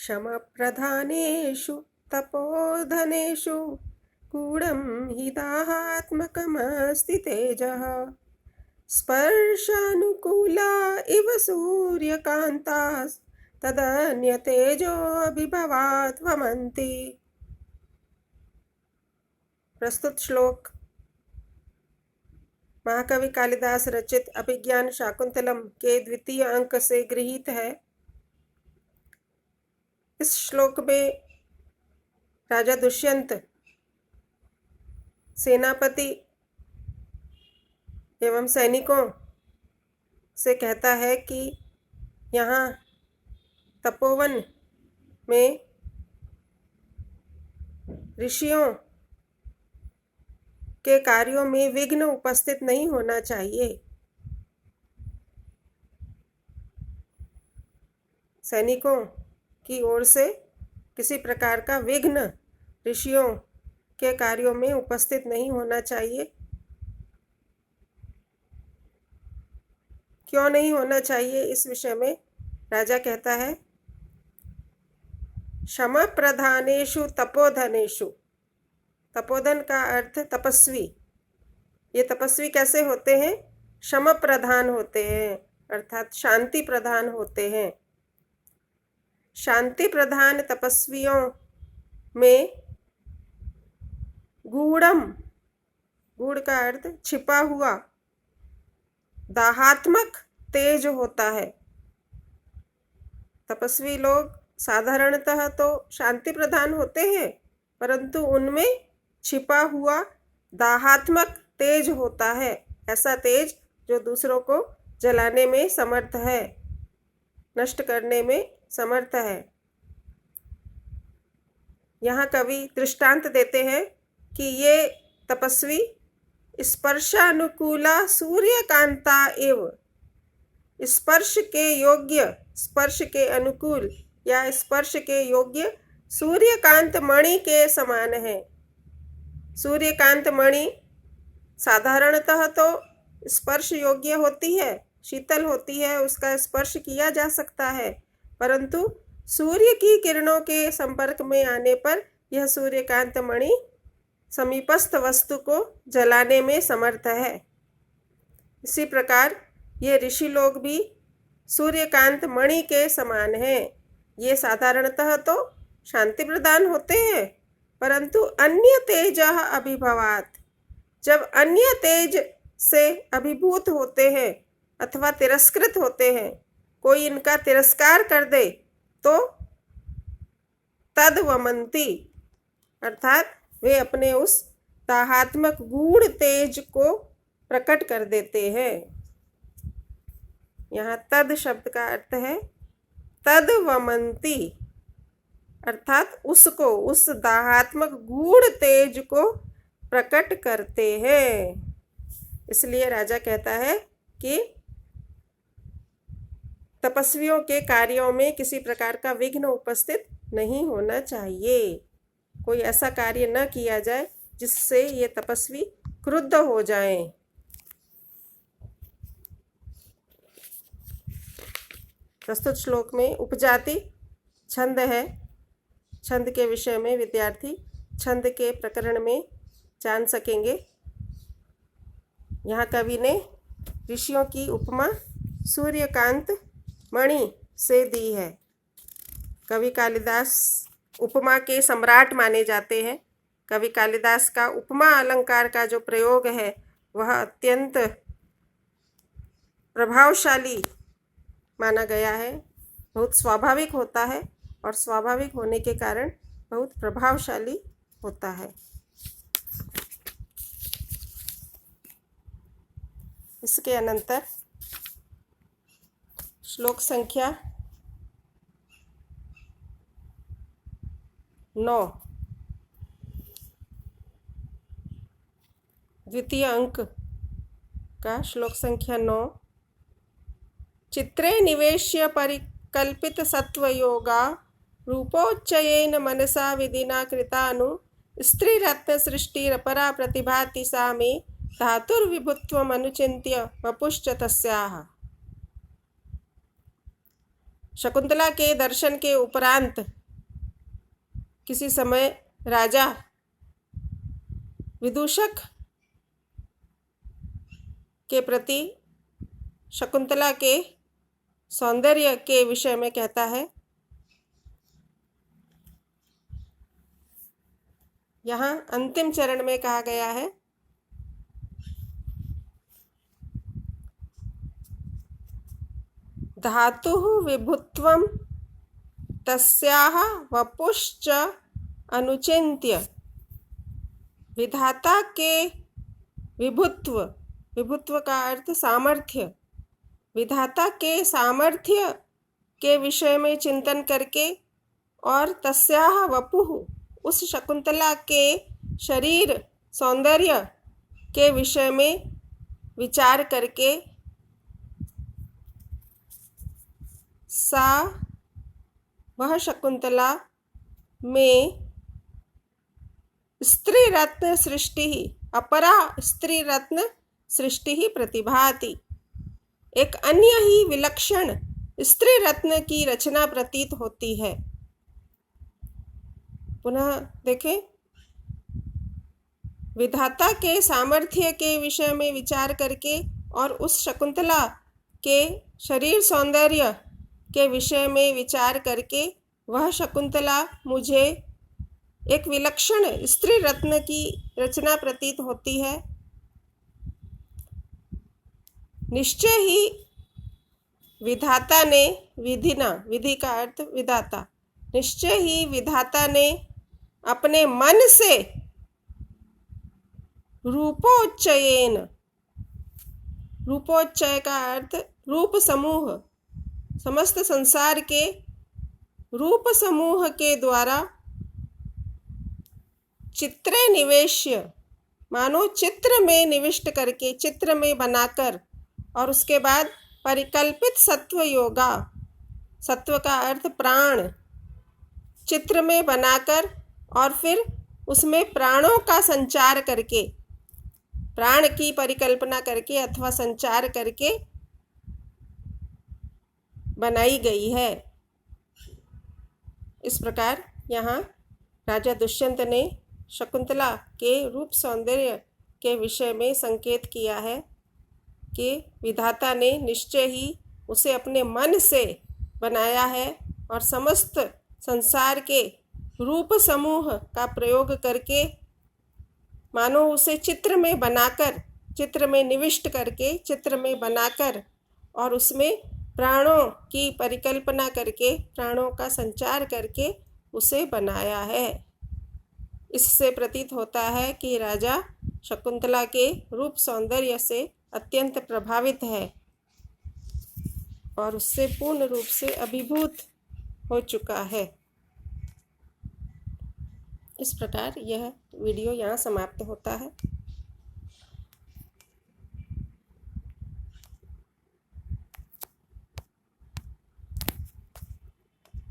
क्षमप्रधानेषु तपोधनेषु गूढं हि दाहात्मकमस्ति तेजः। स्पर्शानुकूला इव सूर्यकान्तास्तदन्यतेजोऽभिभवात् वमन्ति। प्रस्तुत श्लोक महाकवि कालिदास रचित अभिज्ञान शाकुंतलम के द्वितीय अंक से गृहीत है। इस श्लोक में राजा दुष्यंत सेनापति एवं सैनिकों से कहता है कि यहाँ तपोवन में ऋषियों के कार्यों में विघ्न उपस्थित नहीं होना चाहिए। सैनिकों की ओर से किसी प्रकार का विघ्न ऋषियों के कार्यों में उपस्थित नहीं होना चाहिए। क्यों नहीं होना चाहिए, इस विषय में राजा कहता है क्षम प्रधानेषु तपोधनेषु। तपोधन का अर्थ तपस्वी। ये तपस्वी कैसे होते हैं? क्षम प्रधान होते हैं, अर्थात शांति प्रधान होते हैं। शांति प्रधान तपस्वियों में गूढ़म, गूढ़ का अर्थ छिपा हुआ, दाहात्मक तेज होता है। तपस्वी लोग साधारणतः तो शांति प्रधान होते हैं, परंतु उनमें छिपा हुआ दाहात्मक तेज होता है। ऐसा तेज जो दूसरों को जलाने में समर्थ है, नष्ट करने में समर्थ है। यहाँ कवि दृष्टांत देते हैं कि ये तपस्वी स्पर्शानुकूला सूर्यकांता एव, स्पर्श के योग्य, स्पर्श के अनुकूल या स्पर्श के योग्य सूर्यकांत मणि के समान है। सूर्यकांत मणि साधारणतः तो स्पर्श योग्य होती है, शीतल होती है, उसका स्पर्श किया जा सकता है, परंतु सूर्य की किरणों के संपर्क में आने पर यह सूर्यकांत मणि समीपस्थ वस्तु को जलाने में समर्थ है। इसी प्रकार ये ऋषि लोग भी सूर्यकांत मणि के समान हैं। ये साधारणतः तो शांति प्रदान होते हैं, परंतु अन्य तेज अभिभवात, जब अन्य तेज से अभिभूत होते हैं अथवा तिरस्कृत होते हैं, कोई इनका तिरस्कार कर दे तो तद्वमन्ति, अर्थात वे अपने उस दाहात्मक गूढ़ तेज को प्रकट कर देते हैं। यहाँ तद शब्द का अर्थ है तद्वमन्ति, अर्थात उसको, उस दाहात्मक गूढ़ तेज को प्रकट करते हैं। इसलिए राजा कहता है कि तपस्वियों के कार्यों में किसी प्रकार का विघ्न उपस्थित नहीं होना चाहिए। कोई ऐसा कार्य न किया जाए जिससे ये तपस्वी क्रुद्ध हो जाएं। प्रस्तुत श्लोक में उपजाति छंद है। छंद के विषय में विद्यार्थी छंद के प्रकरण में जान सकेंगे। यहाँ कवि ने ऋषियों की उपमा सूर्यकांत मणि से दी है। कवि कालिदास उपमा के सम्राट माने जाते हैं। कवि कालिदास का उपमा अलंकार का जो प्रयोग है वह अत्यंत प्रभावशाली माना गया है, बहुत स्वाभाविक होता है और स्वाभाविक होने के कारण बहुत प्रभावशाली होता है। इसके अनंतर श्लोक संख्या 9, द्वितीय अंक का श्लोक संख्या 9। चित्रे निवेश्य परिकल्पित सत्वयोगा रूपोच्चयेन मनसा विधिना कृतानु स्त्रीरत्न सृष्टिरपरा प्रतिभाति सा मे धातुर्विभुत्वमनुचिन्त्य वपुश्च तस्याः। शकुंतला के दर्शन के उपरांत किसी समय राजा विदूषक के प्रति शकुंतला के सौंदर्य के विषय में कहता है। यहाँ अंतिम चरण में कहा गया है, धातुः विभुत्वं तस्याः वपुश्च अनुचिन्त्य। विधाता के विभुत्व, विभुत्व का अर्थ सामर्थ्य, विधाता के सामर्थ्य के विषय में चिंतन करके और तस्याः वपुः, उस शकुंतला के शरीर सौंदर्य के विषय में विचार करके सा, वह शकुंतला में स्त्री रत्न सृष्टि ही, अपरा स्त्री रत्न सृष्टि ही प्रतिभाति। एक अन्य ही विलक्षण स्त्री रत्न की रचना प्रतीत होती है। पुनः देखें, विधाता के सामर्थ्य के विषय में विचार करके और उस शकुंतला के शरीर सौंदर्य के विषय में विचार करके वह शकुंतला मुझे एक विलक्षण स्त्री रत्न की रचना प्रतीत होती है। निश्चय ही विधाता ने, विधिना, विधि का अर्थ विधाता, निश्चय ही विधाता ने अपने मन से रूपोच्चयेन, रूपोच्चय का अर्थ रूप समूह, समस्त संसार के रूप समूह के द्वारा चित्रे निवेश्य, मानो चित्र में निविष्ट करके, चित्र में बनाकर, और उसके बाद परिकल्पित सत्व योगा, सत्व का अर्थ प्राण, चित्र में बनाकर और फिर उसमें प्राणों का संचार करके, प्राण की परिकल्पना करके अथवा संचार करके बनाई गई है। इस प्रकार यहाँ राजा दुष्यंत ने शकुंतला के रूप सौंदर्य के विषय में संकेत किया है कि विधाता ने निश्चय ही उसे अपने मन से बनाया है और समस्त संसार के रूप समूह का प्रयोग करके, मानो उसे चित्र में बनाकर, चित्र में निविष्ट करके, चित्र में बनाकर और उसमें प्राणों की परिकल्पना करके, प्राणों का संचार करके उसे बनाया है। इससे प्रतीत होता है कि राजा शकुंतला के रूप सौंदर्य से अत्यंत प्रभावित है और उससे पूर्ण रूप से अभिभूत हो चुका है। इस प्रकार यह वीडियो यहाँ समाप्त होता है।